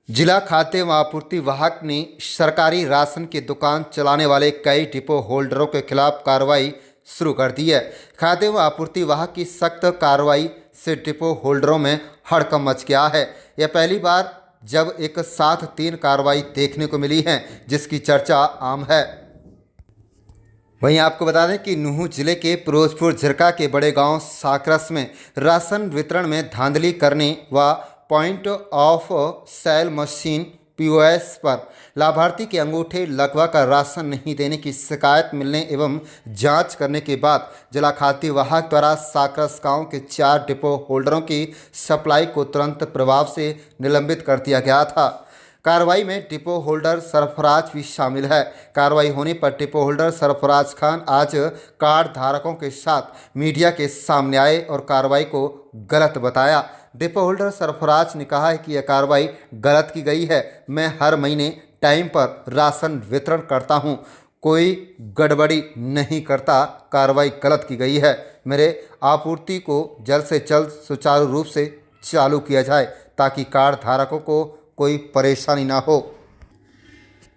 जिला खाद्य एवं आपूर्ति विभाग ने सरकारी राशन की दुकान चलाने वाले कई डिपो होल्डरों के खिलाफ कार्रवाई शुरू कर दी है। खाद्य एवं आपूर्ति विभाग की सख्त कार्रवाई से डिपो होल्डरों में हड़कंप मच गया है। यह पहली बार जब एक साथ 3 कार्रवाई देखने को मिली है, जिसकी चर्चा आम है। वहीं आपको बता दें कि नूंह जिले के फिरोजपुर झिरका के बड़े गांव साकरस में राशन वितरण में धांधली करने व point of sale machine POS पर लाभार्थी के अंगूठे लगवाकर राशन नहीं देने की शिकायत मिलने एवं जांच करने के बाद जिला खाद्य विभाग द्वारा साकरस गांव के 4 डिपो होल्डरों की सप्लाई को तुरंत प्रभाव से निलंबित कर दिया गया था। कार्रवाई में डिपो होल्डर सरफराज भी शामिल है। कार्रवाई होने पर डिपो होल्डर सरफराज खान आज कार्ड धारकों के साथ मीडिया के सामने आए और कार्रवाई को गलत बताया। डिपो होल्डर सरफराज ने कहा है कि यह कार्रवाई गलत की गई है। मैं हर महीने टाइम पर राशन वितरण करता हूं, कोई गड़बड़ी नहीं करता। कार्रवाई गलत की गई है। मेरे आपूर्ति को जल्द से जल्द सुचारू रूप से चालू किया जाए ताकि कार्ड धारकों को कोई परेशानी ना हो।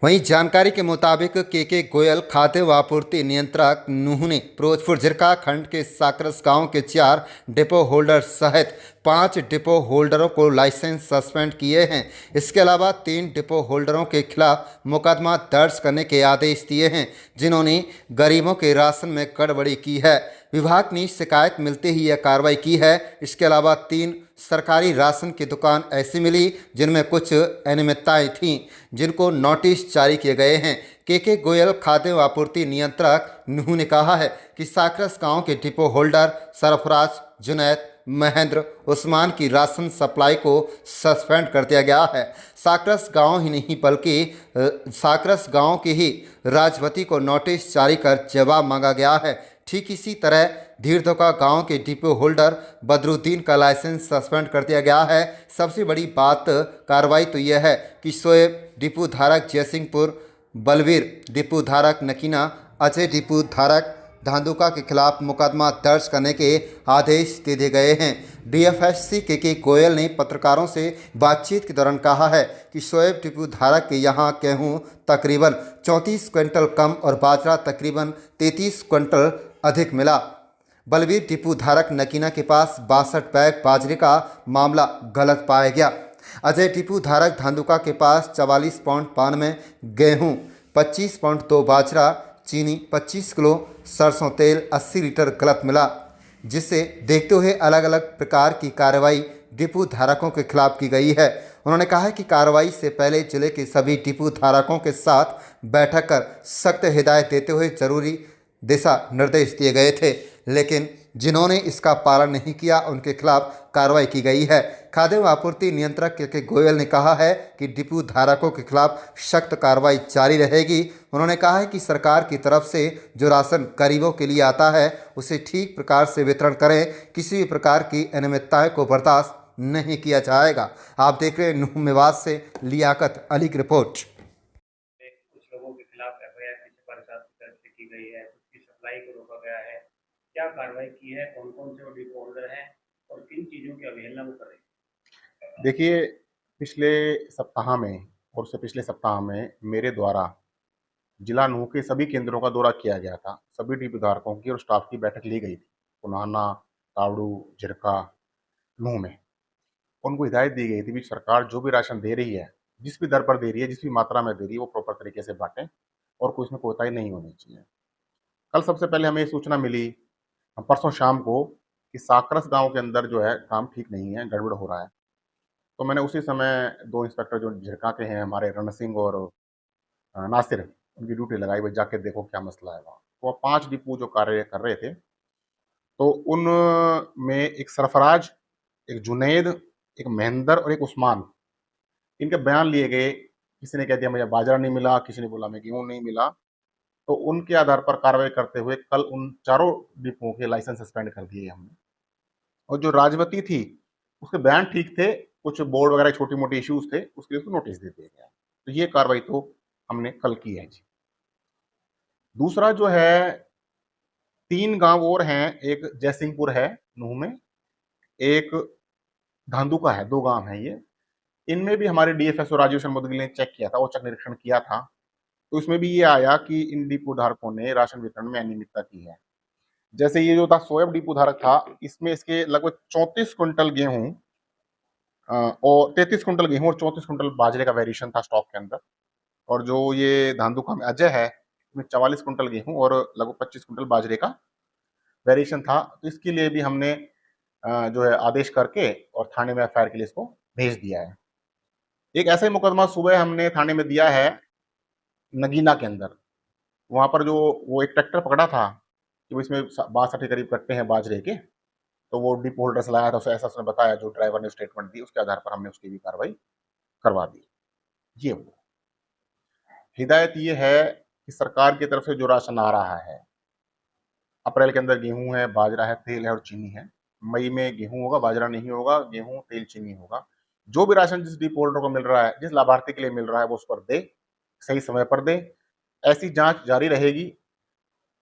वहीं जानकारी के मुताबिक के गोयल खाद्य व आपूर्ति नियंत्रक नूंह ने फिरोजपुर झिरका खंड के साकरस गांव के 4 डिपो होल्डर सहित 5 डिपो होल्डरों को लाइसेंस सस्पेंड किए हैं। इसके अलावा 3 डिपो होल्डरों के खिलाफ मुकदमा दर्ज करने के आदेश दिए हैं, जिन्होंने गरीबों के राशन में गड़बड़ी की है। विभाग ने शिकायत मिलते ही यह कार्रवाई की है। इसके अलावा 3 सरकारी राशन की दुकान ऐसी मिली जिनमें कुछ अनियमितताएं थीं, जिनको नोटिस जारी किए गए हैं। के गोयल खाद्य व आपूर्ति नियंत्रक नूंह ने कहा है कि साकरस गांव के डिपो होल्डर सरफराज, जुनैद, महेंद्र, उस्मान की राशन सप्लाई को सस्पेंड कर दिया गया है। साकरस गांव ही नहीं बल्कि साकरस गांव के ही राजवती को नोटिस जारी कर जवाब मांगा गया है। ठीक इसी तरह धीरधोका गांव के डिपो होल्डर बदरुद्दीन का लाइसेंस सस्पेंड कर दिया गया है। सबसे बड़ी बात कार्रवाई तो यह है कि शोएब डिपो धारक जयसिंहपुर, बलवीर डिपो धारक नकीना, अजय डिपो धारक धांधुका के खिलाफ मुकदमा दर्ज करने के आदेश दे दिए गए हैं। डीएफएससी के गोयल ने पत्रकारों से बातचीत के दौरान कहा है कि शोएब डिपो धारक के यहाँ गेहूँ तकरीबन 34 क्विंटल कम और बाजरा तकरीबन 33 क्विंटल अधिक मिला। बलवीर डिपो धारक नकीना के पास 62 बैग बाजरे का मामला गलत पाया गया। अजय डिपो धारक धांधुका के पास 44.92 गेहूँ, 25.2 बाजरा, चीनी 25 किलो, सरसों तेल 80 लीटर गलत मिला। जिसे देखते हुए अलग अलग प्रकार की कार्रवाई डिपो धारकों के खिलाफ की गई है। उन्होंने कहा है कि कार्रवाई से पहले जिले के सभी डिपो धारकों के साथ बैठक कर सख्त हिदायत देते हुए जरूरी दिशा निर्देश दिए गए थे, लेकिन जिन्होंने इसका पालन नहीं किया उनके खिलाफ कार्रवाई की गई है। खाद्य एवं आपूर्ति नियंत्रक के गोयल ने कहा है कि डिपो धारकों के खिलाफ सख्त कार्रवाई जारी रहेगी। उन्होंने कहा है कि सरकार की तरफ से जो राशन गरीबों के लिए आता है उसे ठीक प्रकार से वितरण करें। किसी भी प्रकार की अनियमितताएं को बर्दाश्त नहीं किया जाएगा। आप देख रहे हैं नूंह मेवात से लियाकत अली की रिपोर्ट। कुछ लोगों के खिलाफ एफआईआर किसी परिषद की तरफ से की गई है, उसकी सप्लाई को रोका गया है। क्या कार्रवाई की है, कौन कौन से डिपो होल्डर हैं और किन चीज़ों की अवहेलना वो कर रही है? देखिए, पिछले सप्ताह में और उससे पिछले सप्ताह में मेरे द्वारा जिला नूंह के सभी केंद्रों का दौरा किया गया था। सभी डिपो धारकों की और स्टाफ की बैठक ली गई थी। पुनाना, तावड़ू, झिरका, नूंह में उनको हिदायत दी गई थी कि सरकार जो भी राशन दे रही है, जिस भी दर पर दे रही है, जिस भी मात्रा में दे रही है, वो प्रॉपर तरीके से बांटें और कोई इसमें कोताही नहीं होनी चाहिए। कल सबसे पहले हमें ये सूचना मिली परसों शाम को कि साकरस गांव के अंदर जो है काम ठीक नहीं है, गड़बड़ हो रहा है। तो मैंने उसी समय 2 इंस्पेक्टर जो झिरका के हैं हमारे, रण सिंह और नासिर, उनकी ड्यूटी लगाई, भाई जाके देखो क्या मसला है वहाँ। तो 5 डिपो जो कार्य कर रहे थे, तो उनमें एक सरफराज, एक जुनैद, एक महेंद्र और एक उस्मान, इनके बयान लिए गए। किसी ने कह दिया मुझे बाजरा नहीं मिला, किसी ने बोला मैं गेहूँ नहीं मिला। तो उनके आधार पर कार्रवाई करते हुए कल उन चारों डिपो के लाइसेंस सस्पेंड कर दिए हमने। और जो राजवती थी उसके बयान ठीक थे, कुछ बोर्ड वगैरह छोटी मोटी इश्यूज थे, उसके लिए उसको नोटिस दे दिया गया। तो ये कार्रवाई तो हमने कल की है जी। दूसरा जो है, 3 गांव और हैं, एक जयसिंहपुर है नूंह में, एक धांधुका है, 2 गांव हैं ये। इनमें भी हमारे डीएफएसओ राजीव शर्मा ने चेक किया था, औचक निरीक्षण किया था, तो इसमें भी ये आया कि इन डिपो धारकों ने राशन वितरण में अनियमितता की है। जैसे ये जो था सोयाब डिपो धारक था, इसमें इसके लगभग 34 क्विंटल गेहूं और 33 क्विंटल गेहूं और 34 क्विंटल बाजरे का वेरिएशन था स्टॉक के अंदर। और जो ये धानदुका में अजय है, इसमें 44 क्विंटल गेहूं और लगभग 25 क्विंटल बाजरे का वेरिएशन था। तो इसके लिए भी हमने जो है आदेश करके और थाने में एफआईआर के लिए इसको भेज दिया है। एक ऐसा ही मुकदमा सुबह हमने थाने में दिया है नगीना के अंदर। वहां पर जो वो एक ट्रैक्टर पकड़ा था कि इसमें 62 के करीब कट्टे हैं बाजरे के, तो वो डिपो होल्डर से लाया था, उसे ऐसा उसने बताया, जो ड्राइवर ने स्टेटमेंट दी, उसके आधार पर हमने उसकी भी कार्रवाई करवा दी। ये वो हिदायत ये है कि सरकार की तरफ से जो राशन आ रहा है, अप्रैल के अंदर गेहूं है, बाजरा है, तेल है और चीनी है। मई में गेहूं होगा, बाजरा नहीं होगा, गेहूं, तेल, चीनी होगा। जो भी राशन जिस डिपो होल्डर को मिल रहा है, जिस लाभार्थी के लिए मिल रहा है, वो उस पर दे, सही समय पर दे। ऐसी जांच जारी रहेगी।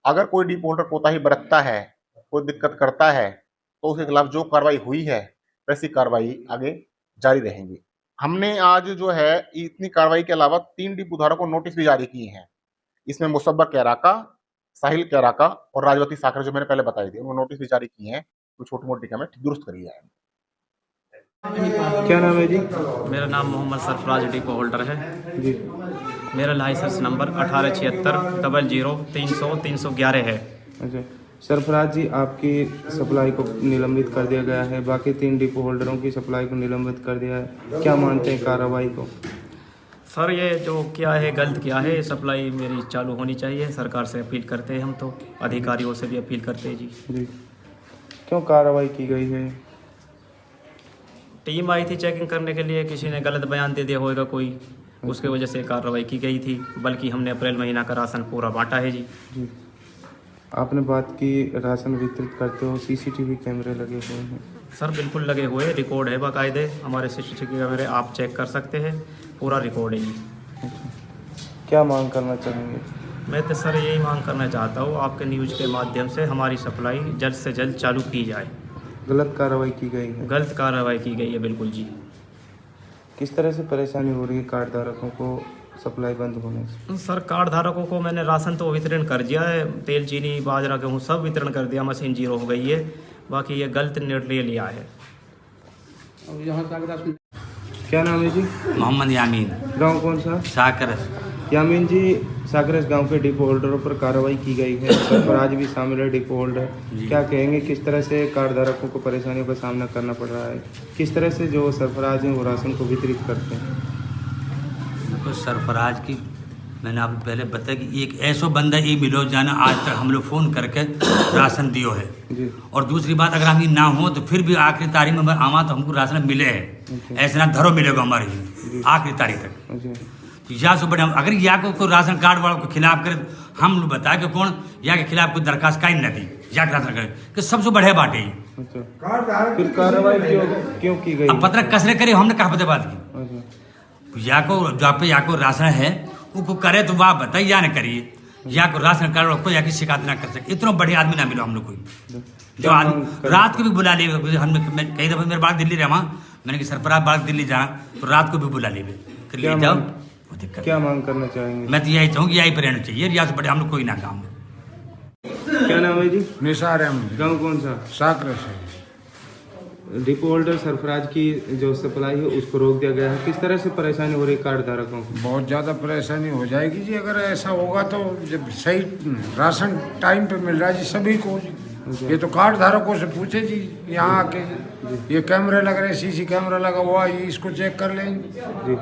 अगर कोई डिपो होल्डर कोताही बरतता है, कोई दिक्कत करता है, तो उसके खिलाफ जो कार्रवाई हुई है वैसी कार्रवाई आगे जारी रहेंगी। हमने आज जो है इतनी कार्रवाई के अलावा 3 डिपो धारकों को नोटिस भी जारी किए हैं। इसमें मुसब्बर कैराका, साहिल कैराका और राजवती साकर, जो मैंने पहले बताई थी, उनको नोटिस भी जारी किए हैं। तो छोटी मोटी हमें दुरुस्त करी है। क्या नाम है जी? मेरा नाम मोहम्मद सरफराज डिपो होल्डर है जी। मेरा लाइसेंस नंबर 187600300311 है। अच्छा सरफराज जी, आपकी सप्लाई को निलंबित कर दिया गया है, बाकी 3 डिपो होल्डरों की सप्लाई को निलंबित कर दिया है, क्या मानते हैं कार्रवाई को? सर ये जो क्या है गलत किया है, सप्लाई मेरी चालू होनी चाहिए। सरकार से अपील करते हैं हम, तो अधिकारियों से भी अपील करते हैं जी। क्यों कार्रवाई की गई है? टीम आई थी चेकिंग करने के लिए, किसी ने गलत बयान दे दिया होगा कोई, उसके वजह से कार्रवाई की गई थी। बल्कि हमने अप्रैल महीना का राशन पूरा बांटा है जी। आपने बात की राशन वितरित करते हो, सीसीटीवी कैमरे लगे हुए हैं? सर बिल्कुल लगे हुए, रिकॉर्ड है बाकायदे, हमारे सीसीटीवी कैमरे आप चेक कर सकते हैं, पूरा रिकॉर्ड है जी। क्या मांग करना चाहेंगे? मैं तो सर यही मांग करना चाहता हूँ, आपके न्यूज़ के माध्यम से हमारी सप्लाई जल्द से जल्द चालू की जाए। गलत कार्रवाई की गई है? गलत कार्रवाई की गई है बिल्कुल जी। किस तरह से परेशानी हो रही है कार्ड धारकों को सप्लाई बंद होने से? सर कार्ड धारकों को मैंने राशन तो वितरण कर दिया है, तेल, चीनी, बाजरा, गेहूँ सब वितरण कर दिया, मशीन जीरो हो गई है। बाकी ये गलत निर्णय लिया है। क्या नाम है जी? मोहम्मद यामीन, गांव कौन सा? साकर। यामीन जी, साकरस गांव के डिपो होल्डरों पर कार्रवाई की गई है, सरफराज भी शामिल है डिपो होल्डर। क्या कहेंगे, किस तरह से कार्ड धारकों को परेशानियों का सामना करना पड़ रहा है? किस तरह से जो सरफराज हैं वो राशन को वितरित करते हैं? तो सरफराज की मैंने आपको पहले बताया कि एक ऐसा बंदा ये मिलो जाना आज तक हम लोग फ़ोन करके राशन दियो है जी। और दूसरी बात, अगर हम ये ना हो तो फिर भी आखिरी तारीख में आवा तो हमको राशन मिले है, ऐसे ना धरो मिलेगा हमारे आखिरी तारीख तक। तो या से बड़े अगर या को राशन कार्ड वालों के खिलाफ करे, हम लोग बताए कि कौन या के खिलाफ कोई दरखास्त कायम न दी, या राशन करे कि सबसे बढ़िया बात है। फिर कार्रवाई क्यों की गई? अब पता कसरे करे, हमने कहा पता बात की या को जो आप पे या को राशन है उसको करे तो वाह बताइए, या न करिए, या को राशन कार्ड को या की शिकायत ना कर सके। इतना बढ़िया आदमी ना मिलो हम लोग कोई, जो आदमी रात को भी बुला ले। हम कई दफा मेरे बात दिल्ली रहा, मैंने कि सरफराज बात दिल्ली जाना तो रात को भी बुला ले जाओ। क्या मांग करना चाहेंगे? मैं तो यही चाहूँगी, यही पर रहना चाहिए, रियाज बड़े हम लोग कोई ना काम। क्या नाम है जी? निसार अहमद, गांव कौन सा? साकर से। डिपो होल्डर सरफराज की जो सप्लाई है उसको रोक दिया गया है, किस तरह से परेशानी हो रही है कार्ड धारकों को? बहुत ज़्यादा परेशानी हो जाएगी जी अगर ऐसा होगा तो। जब सही राशन टाइम पे मिल रहा है जी सभी को, ये तो कार्ड धारकों से पूछे जी, यहाँ आके ये कैमरे लग रहे, सीसी कैमरा लगा हुआ, ये इसको चेक कर लें जी।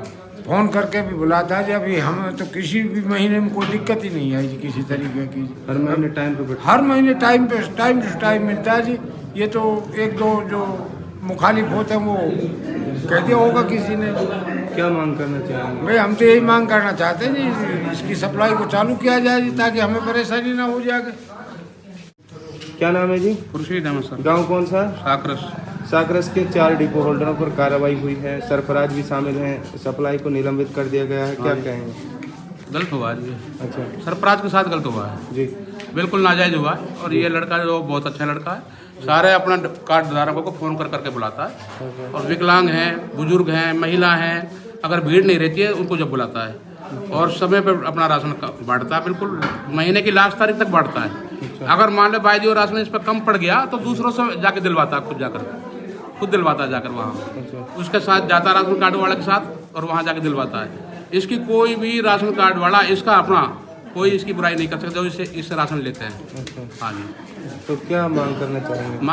फ़ोन करके भी बुलाता है जी। अभी हमें तो किसी भी महीने में कोई दिक्कत ही नहीं आई जी किसी तरीके की। हर महीने टाइम पे हर महीने टाइम टू टाइम मिलता है जी। ये तो एक दो जो मुखालिफ होते हैं वो कह दिया होगा किसी ने। क्या मांग करना चाहेंगे? भाई हम तो यही मांग करना चाहते हैं जी, इसकी सप्लाई को चालू किया जाए जी, ताकि हमें परेशानी ना हो जाए। क्या नाम है जी? खुर्शीद अहमद सर, गांव कौन सा? साकरस। साकरस के 4 डिपो होल्डरों पर कार्रवाई हुई है, सरफराज भी शामिल हैं, सप्लाई को निलंबित कर दिया गया है, क्या कहेंगे? गलत हुआ है जी, अच्छा सरफराज के साथ गलत हुआ है जी। बिल्कुल नाजायज़ हुआ है। और ये लड़का जो बहुत अच्छा लड़का है, सारे अपना कार्ड धारकों को फ़ोन कर करके बुलाता है। और विकलांग हैं, बुजुर्ग हैं, महिला हैं, अगर भीड़ नहीं रहती है उनको जब बुलाता है और समय पर अपना राशन बांटता है। बिल्कुल महीने की लास्ट तारीख तक बांटता है। अगर मान लो भाई जी राशन इस पर कम पड़ गया तो दूसरों से जाके दिलवाता है, खुद दिलवाता है जाकर वहाँ, उसके साथ जाता राशन कार्ड वाले के साथ और वहाँ जाके दिलवाता है। इसकी कोई भी राशन कार्ड वाला इसका अपना कोई इसकी बुराई नहीं कर सकता, इससे राशन लेते हैं। हाँ जी। तो क्या मांग करना चाहेंगे?